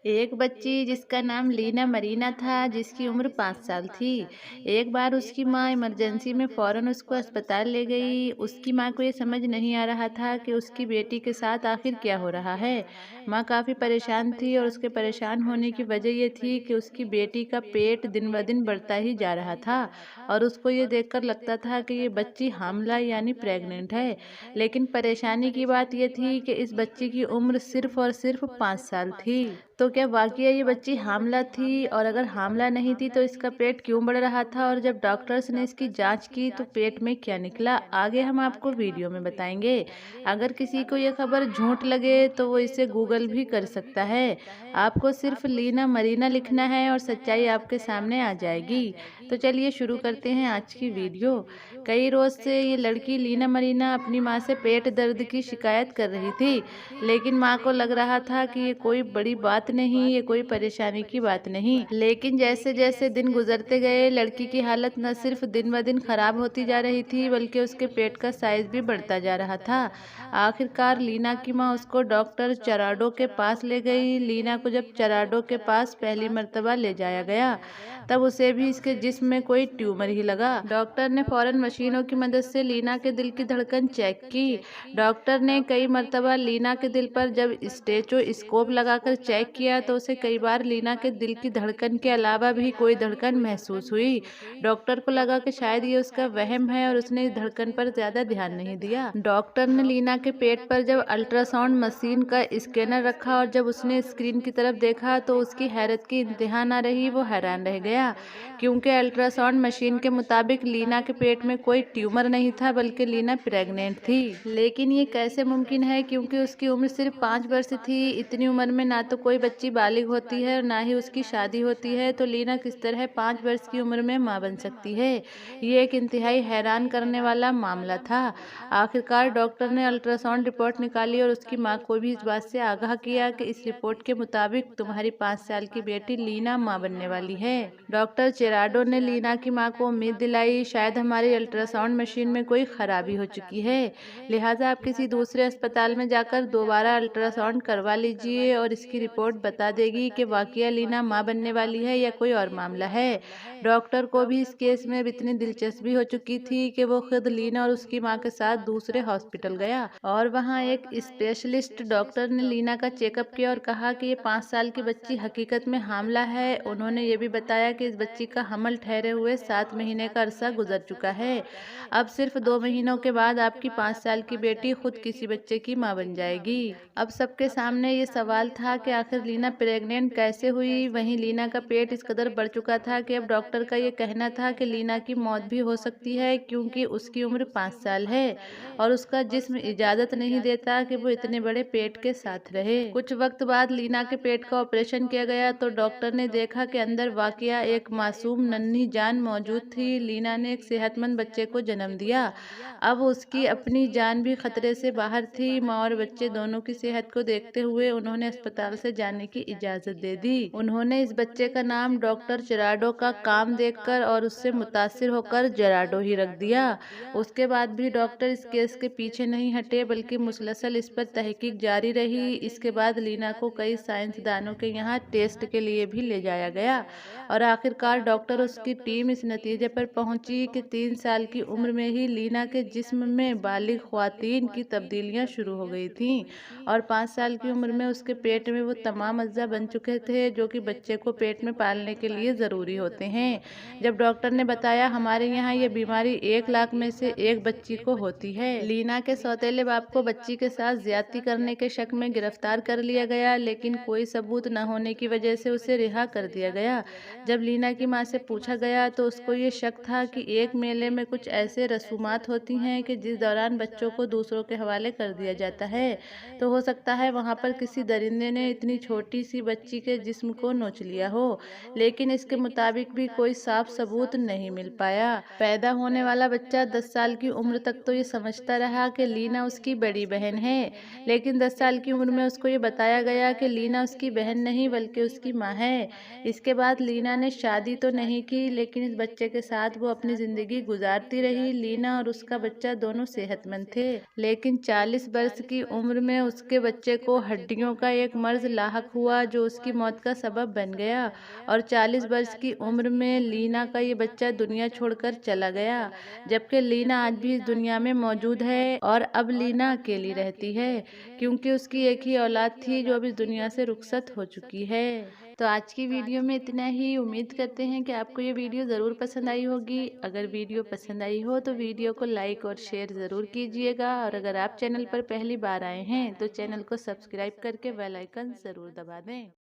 एक बच्ची जिसका नाम लीना मरीना था, जिसकी उम्र 5 साल थी। एक बार उसकी माँ इमरजेंसी में फ़ौरन उसको अस्पताल ले गई। उसकी माँ को ये समझ नहीं आ रहा था कि उसकी बेटी के साथ आखिर क्या हो रहा है। माँ काफ़ी परेशान थी और उसके परेशान होने की वजह ये थी कि उसकी बेटी का पेट दिन-ब-दिन बढ़ता ही जा रहा था और उसको ये देखकर लगता था कि ये बच्ची हामिला यानी प्रेग्नेंट है। लेकिन परेशानी की बात ये थी कि इस बच्ची की उम्र सिर्फ़ और सिर्फ़ 5 साल थी। तो क्या वाक़ई ये बच्ची हामिला थी? और अगर हामिला नहीं थी तो इसका पेट क्यों बढ़ रहा था? और जब डॉक्टर्स ने इसकी जाँच की तो पेट में क्या निकला? आगे हम आपको वीडियो में बताएँगे। अगर किसी को ये खबर झूठ लगे तो वो इसे गूगल भी कर सकता है। आपको सिर्फ़ लीना मरीना लिखना है और सच्चाई आपके सामने आ जाएगी। तो चलिए शुरू करते हैं आज की वीडियो। कई रोज़ से ये लड़की लीना मरीना अपनी माँ से पेट दर्द की शिकायत कर रही थी, लेकिन माँ को लग रहा था कि ये कोई बड़ी बात नहीं, ये कोई परेशानी की बात नहीं। लेकिन जैसे-जैसे दिन गुज़रते गए, लड़की की हालत न सिर्फ दिन-ब-दिन खराब होती जा रही थी, बल्कि उसके पेट का साइज़ भी बढ़ता जा रहा था। आखिरकार लीना की माँ उसको डॉक्टर चराडो के पास ले गई। लीना को जब चराडो के पास पहली मर्तबा ले जाया गया, तब उसे भी इसके जिस्म में कोई ट्यूमर ही लगा। डॉक्टर ने फ़ौरन मशीनों की मदद से लीना के दिल की धड़कन चेक की। डॉक्टर ने कई मर्तबा लीना के दिल पर जब स्टेथोस्कोप लगाकर चेक किया तो उसे कई बार लीना के दिल की धड़कन के अलावा भी कोई धड़कन महसूस हुई। डॉक्टर को लगा कि शायद ये उसका वहम है और उसने इस धड़कन पर ज़्यादा ध्यान नहीं दिया। डॉक्टर ने लीना के पेट पर जब अल्ट्रासाउंड मशीन का स्कैनर रखा और जब उसने स्क्रीन की तरफ देखा तो उसकी हैरत की इंतहा न रही। वो हैरान रह गया, क्योंकि अल्ट्रासाउंड मशीन के मुताबिक लीना के पेट में कोई ट्यूमर नहीं था, बल्कि लीना प्रेग्नेंट थी। लेकिन ये कैसे मुमकिन है, क्योंकि उसकी उम्र सिर्फ 5 वर्ष थी। इतनी उम्र में ना तो कोई बच्ची बालिग होती है और ना ही उसकी शादी होती है, तो लीना किस तरह 5 वर्ष की उम्र में मां बन सकती है? ये एक इंतहाई हैरान करने वाला मामला था। आखिरकार डॉक्टर ने अल्ट्रासाउंड रिपोर्ट निकाली और उसकी मां को भी इस बात से आगाह किया कि इस रिपोर्ट के मुताबिक तुम्हारी 5 साल की बेटी लीना मां बनने वाली है। डॉक्टर चेराडो ने लीना की मां को उम्मीद दिलाई, शायद हमारी अल्ट्रासाउंड मशीन में कोई खराबी हो चुकी है, लिहाजा आप किसी दूसरे अस्पताल में जाकर दोबारा अल्ट्रासाउंड करवा लीजिए और इसकी रिपोर्ट बता देगी कि वाकई लीना मां बनने वाली है या कोई और मामला है। डॉक्टर को भी इस केस में अब इतनी दिलचस्पी हो चुकी थी कि वो खुद लीना और उसकी मां के साथ दूसरे हॉस्पिटल गया और वहां एक स्पेशलिस्ट डॉक्टर ने लीना का चेकअप किया और कहा कि ये 5 साल की बच्ची हकीकत में हामिला है। उन्होंने ये भी बताया कि इस बच्ची का हमल ठहरे हुए 7 महीने का अरसा गुजर चुका है। अब सिर्फ 2 महीनों के बाद आपकी 5 साल की बेटी खुद किसी बच्चे की मां बन जाएगी। अब सबके सामने ये सवाल था कि आखिर लीना प्रेग्नेंट कैसे हुई? वहीं लीना का पेट इस कदर बढ़ चुका था कि अब डॉक्टर का ये कहना था कि लीना की मौत भी हो सकती है, क्योंकि उसकी उम्र 5 साल है और उसका जिस्म इजाज़त नहीं देता कि वो इतने बड़े पेट के साथ रहे। कुछ वक्त बाद लीना के पेट का ऑपरेशन किया गया तो डॉक्टर ने देखा कि अंदर वाकया एक मासूम नन्ही जान मौजूद थी। लीना ने एक सेहतमंद बच्चे को जन्म दिया। अब उसकी अपनी जान भी खतरे से बाहर थी। माँ और बच्चे दोनों की सेहत को देखते हुए उन्होंने अस्पताल से जाने की इजाज़त दे दी। उन्होंने इस बच्चे का नाम डॉक्टर जेराडो का काम देखकर और उससे मुतासिर होकर जेराडो ही रख दिया। उसके बाद भी डॉक्टर इस केस के पीछे नहीं हटे, बल्कि मुसलसल इस पर तहकीक जारी रही। इसके बाद लीना को कई साइंसदानों के यहाँ टेस्ट के लिए भी ले जाया गया और आखिरकार डॉक्टर और उसकी टीम इस नतीजे पर पहुंची कि 3 साल की उम्र में ही लीना के जिस्म में बालिग ख्वातीन की तब्दीलियां शुरू हो गई थीं और 5 साल की उम्र में उसके पेट में वो तमाम अज्जा बन चुके थे जो कि बच्चे को पेट में पालने के लिए ज़रूरी होते हैं। जब डॉक्टर ने बताया, हमारे यहाँ ये बीमारी 1 लाख में से 1 बच्ची को होती है। लीना के सौतेले बाप को बच्ची के साथ ज्यादती करने के शक में गिरफ्तार कर लिया गया, लेकिन कोई सबूत न होने की वजह से उसे रिहा कर दिया गया। जब लीना की मां से पूछा गया तो उसको ये शक था कि एक मेले में कुछ ऐसे रसूमात होती हैं कि जिस दौरान बच्चों को दूसरों के हवाले कर दिया जाता है, तो हो सकता है वहां पर किसी दरिंदे ने इतनी छोटी सी बच्ची के जिस्म को नोच लिया हो, लेकिन इसके मुताबिक भी कोई साफ सबूत नहीं मिल पाया। पैदा होने वाला बच्चा 10 साल की उम्र तक तो ये समझता रहा कि लीना उसकी बड़ी बहन है, लेकिन 10 साल की उम्र में उसको ये बताया गया कि लीना उसकी बहन नहीं बल्कि उसकी माँ है। इसके बाद लीना ने शादी तो नहीं की, लेकिन इस बच्चे के साथ वो अपनी ज़िंदगी गुजारती रही। लीना और उसका बच्चा दोनों सेहतमंद थे, लेकिन 40 वर्ष की उम्र में उसके बच्चे को हड्डियों का एक मर्ज लाहक हुआ जो उसकी मौत का सबब बन गया और 40 वर्ष की उम्र में लीना का ये बच्चा दुनिया छोड़कर चला गया। जबकि लीना आज भी इस दुनिया में मौजूद है और अब लीना अकेली रहती है क्योंकि उसकी एक ही औलाद थी जो अब इस दुनिया से रुखसत हो चुकी है। तो आज की वीडियो में इतना ही। उम्मीद करते हैं कि आपको ये वीडियो ज़रूर पसंद आई होगी। अगर वीडियो पसंद आई हो तो वीडियो को लाइक और शेयर ज़रूर कीजिएगा और अगर आप चैनल पर पहली बार आए हैं तो चैनल को सब्सक्राइब करके बेल आइकन ज़रूर दबा दें।